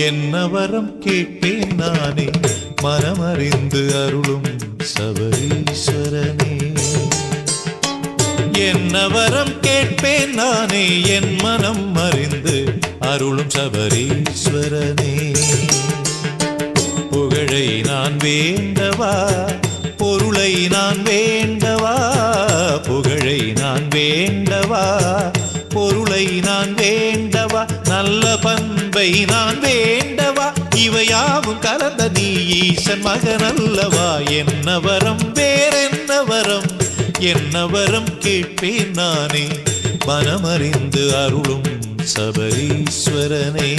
என்ன வரம் கேட்பேன் நானே மனமறிந்து அருளும் சபரீஸ்வரனே. என்ன வரம் கேட்பேன் நானே என் மனம் அறிந்து அருளும் சபரீஸ்வரனே. புகழை நான் வேண்டவா பொருளை நான் வேண்டவா, புகழை நான் வேண்டவா பொருளை நான் வேண்டவா, நல்ல பண்பை நான் வேண்டவா, இவையாவும் கலந்த நீ ஈசன் மகனல்லவா. என்ன வரம் வேறென்ன வரம், என்ன வரம் கேட்பேன் நானே மனமறிந்து அருளும் சபரீஸ்வரனே.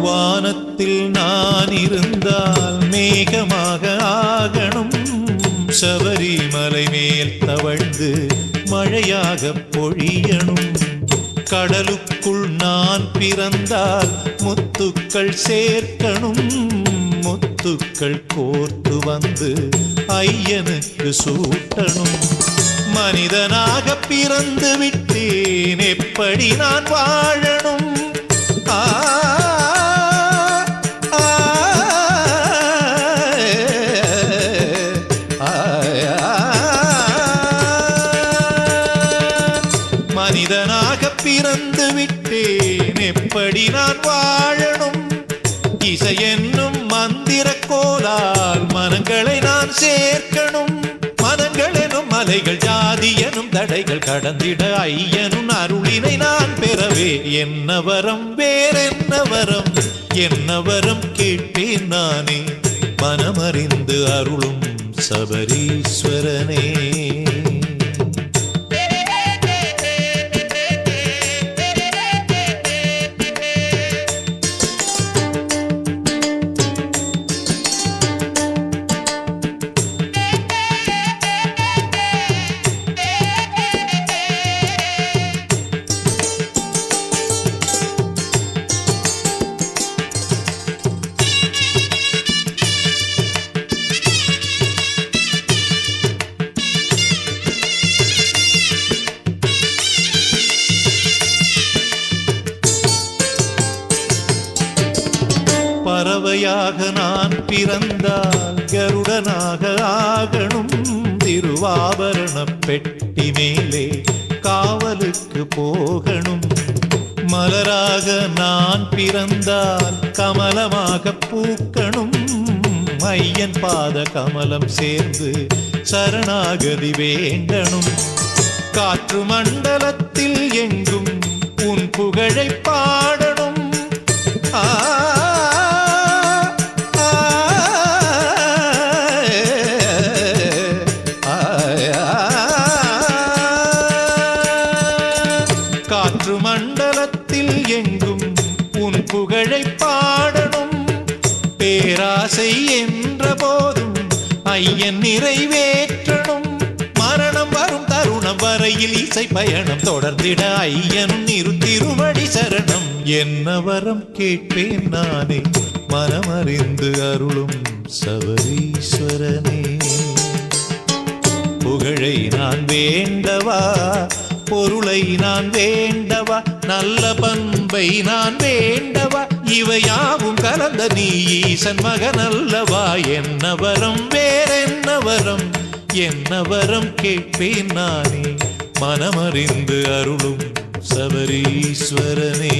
வானத்தில் நான் இருந்தால் மேகமாக ஆகணும், சபரிமலை மேல் தவழ்ந்து மழையாக பொழியணும். கடலுக்குள் நான் பிறந்தால் முத்துக்கள் சேர்க்கணும், முத்துக்கள் கோர்த்து வந்து ஐயனுக்கு சூட்டணும். மனிதனாக பிறந்து விட்டேன் எப்படி நான் வாழணும். மனிதனாக பிறந்து விட்டேன் எப்படி நான் வாழணும். இசை என்னும் மந்திர கோலால் மனங்களை நான் சேர்க்கணும். மனங்கள் எனும் மலைகள் ஜாதி எனும் தடைகள் கடந்திட ஐயனும் அருளினை நான் பெறவே. என்ன வரம் வேறென்ன வரம், என்ன வரம் கேட்பேன் நானே மனமறிந்து அருளும் சபரீஸ்வரனே. பறவையாக நான் பிறந்தால் கருடனாக ஆகணும். திருவாபரண பெட்டி மேலே காவலுக்கு போகணும். மலராக நான் பிறந்தால் கமலமாக பூக்கணும். ஐயன் பாத கமலம் சேர்ந்து சரணாகதி வேண்டணும். காற்று மண்டலத்தில் எங்கும் உன் புகழை பாடணும். காற்று மண்டலத்தில் எங்கும் உன் புகழை பாடணும். பேராசை என்ற போதும் ஐயன் நிறைவேற்றணும். மரணம் வரும் தருணம் வரையில் இசை பயணம் தொடர்ந்திட ஐயனும் திருவடி சரணம். என்ன வரம் கேட்பேன் நானே மனமறிந்து அருளும் சபரீஸ்வரனே. புகழை நான் வேண்டவா பொருளை நான் வேண்டவா, நல்ல பண்பை நான் வேண்டவா, இவையாவும் கலந்த நீ ஈசன் மகனல்லவா. என்ன வரம் வேறென்ன வரம், என்ன வரம் கேட்பேன் நானே மனமறிந்து அருளும் சபரீஸ்வரனே.